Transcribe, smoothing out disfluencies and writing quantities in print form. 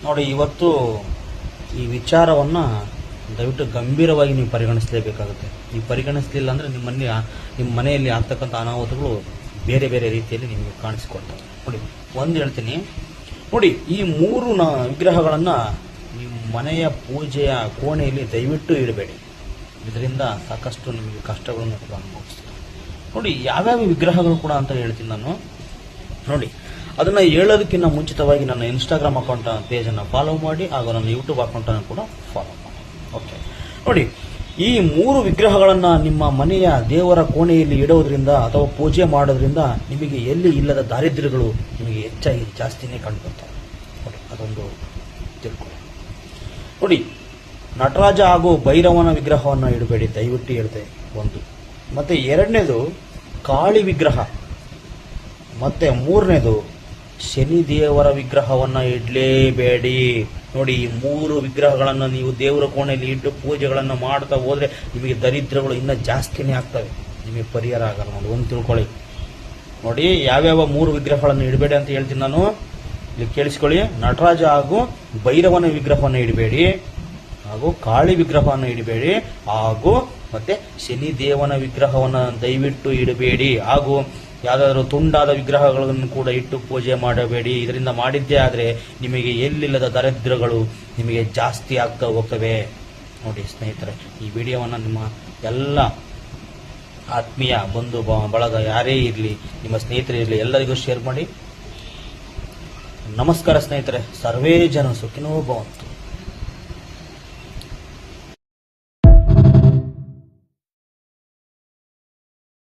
ನೋಡಿ, ಇವತ್ತು ಈ ವಿಚಾರವನ್ನ ದಯವಿಟ್ಟು ಗಂಭೀರವಾಗಿ ನೀವು ಪರಿಗಣಿಸಲೇಬೇಕಾಗುತ್ತೆ. ನೀವು ಪರಿಗಣಿಸಲಿಲ್ಲ ಅಂದ್ರೆ ನಿಮ್ಮ ಮನೆಯಲ್ಲಿ ಆಗ್ತಕ್ಕಂಥ ಅನಾಹುತಗಳು ಬೇರೆ ಬೇರೆ ರೀತಿಯಲ್ಲಿ ನಿಮಗೆ ಕಾಣಿಸಿಕೊಳ್ತವೆ. ನೋಡಿ, ಒಂದು ಹೇಳ್ತೀನಿ ನೋಡಿ, ಈ ಮೂರು ವಿಗ್ರಹಗಳನ್ನ ನಿಮ್ಮ ಮನೆಯ ಪೂಜೆಯ ಕೋಣೆಯಲ್ಲಿ ದಯವಿಟ್ಟು ಇಡಬೇಡಿ. ಇದರಿಂದ ಸಾಕಷ್ಟು ನಿಮಗೆ ಕಷ್ಟಗಳನ್ನು ಕೂಡ ಅನುಭವಿಸ್ತೀವಿ. ನೋಡಿ, ಯಾವ್ಯಾವ ವಿಗ್ರಹಗಳು ಕೂಡ ಅಂತ ಹೇಳ್ತೀನಿ ನಾನು. ನೋಡಿ, ಅದನ್ನ ಹೇಳೋದಕ್ಕಿಂತ ಮುಂಚಿತವಾಗಿ ನನ್ನ ಇನ್ಸ್ಟಾಗ್ರಾಮ್ ಅಕೌಂಟ್ ಪೇಜನ್ನು ಫಾಲೋ ಮಾಡಿ, ಹಾಗೂ ನನ್ನ ಯೂಟ್ಯೂಬ್ ಅಕೌಂಟನ್ನು ಕೂಡ ಫಾಲೋ ಮಾಡಿ. ಓಕೆ, ನೋಡಿ, ಈ ಮೂರು ವಿಗ್ರಹಗಳನ್ನ ನಿಮ್ಮ ಮನೆಯ ದೇವರ ಕೋಣೆಯಲ್ಲಿ ಇಡೋದ್ರಿಂದ ಅಥವಾ ಪೂಜೆ ಮಾಡೋದ್ರಿಂದ ನಿಮಗೆ ಎಲ್ಲಿ ಇಲ್ಲದ ದಾರಿದ್ರ್ಯಗಳು ನಿಮಗೆ ಹೆಚ್ಚಾಗಿ ಜಾಸ್ತಿನೇ ಕಂಡುಬರ್ತವೆ. ನೋಡಿ, ಅದೊಂದು ತಿಳ್ಕೊಳ್ಳಿ. ನೋಡಿ, ನಟರಾಜ ಹಾಗೂ ಭೈರವನ ವಿಗ್ರಹವನ್ನು ಇಡಬೇಡಿ, ದಯವಿಟ್ಟು ಹೇಳ್ತೇವೆ ಒಂದು. ಮತ್ತೆ ಎರಡನೇದು ಕಾಳಿ ವಿಗ್ರಹ, ಮತ್ತೆ ಮೂರನೇದು ಶನಿ ದೇವರ ವಿಗ್ರಹವನ್ನ ಇಡಲೇಬೇಡಿ. ನೋಡಿ, ಈ ಮೂರು ವಿಗ್ರಹಗಳನ್ನು ನೀವು ದೇವರ ಕೋಣೆಯಲ್ಲಿ ಇಟ್ಟು ಪೂಜೆಗಳನ್ನು ಮಾಡ್ತಾ ಹೋದ್ರೆ ನಿಮಗೆ ದರಿದ್ರಗಳು ಇನ್ನೂ ಜಾಸ್ತಿನೇ ಆಗ್ತವೆ, ನಿಮಗೆ ಪರಿಹಾರ ಆಗಲ್ಲ. ನೋಡಿ, ಒಂದು ತಿಳ್ಕೊಳ್ಳಿ. ನೋಡಿ, ಯಾವ್ಯಾವ ಮೂರು ವಿಗ್ರಹಗಳನ್ನು ಇಡಬೇಡಿ ಅಂತ ಹೇಳ್ತೀನಿ ನಾನು, ಇಲ್ಲಿ ಕೇಳಿಸ್ಕೊಳ್ಳಿ. ನಟರಾಜ ಹಾಗೂ ಭೈರವನ ವಿಗ್ರಹವನ್ನು ಇಡಬೇಡಿ, ಹಾಗೂ ಕಾಳಿ ವಿಗ್ರಹವನ್ನು ಇಡಬೇಡಿ, ಹಾಗೂ ಮತ್ತೆ ಶನಿ ದೇವನ ವಿಗ್ರಹವನ್ನು ದಯವಿಟ್ಟು ಇಡಬೇಡಿ, ಹಾಗೂ ಯಾವುದಾದ್ರೂ ತುಂಡಾದ ವಿಗ್ರಹಗಳನ್ನು ಕೂಡ ಇಟ್ಟು ಪೂಜೆ ಮಾಡಬೇಡಿ. ಇದರಿಂದ ಮಾಡಿದ್ದೇ ಆದರೆ ನಿಮಗೆ ಎಲ್ಲಿಲ್ಲದ ದರಿದ್ರಗಳು ನಿಮಗೆ ಜಾಸ್ತಿ ಆಗ್ತಾ ಹೋಗ್ತವೆ. ನೋಡಿ ಸ್ನೇಹಿತರೆ, ಈ ವಿಡಿಯೋವನ್ನು ನಿಮ್ಮ ಎಲ್ಲ ಆತ್ಮೀಯ ಬಂಧು ಬಳಗ ಯಾರೇ ಇರಲಿ, ನಿಮ್ಮ ಸ್ನೇಹಿತರೇ ಇರಲಿ, ಎಲ್ಲರಿಗೂ ಶೇರ್ ಮಾಡಿ. ನಮಸ್ಕಾರ ಸ್ನೇಹಿತರೆ, ಸರ್ವೇ ಜನ ಸುಖಿನೋ ಭವಂತು.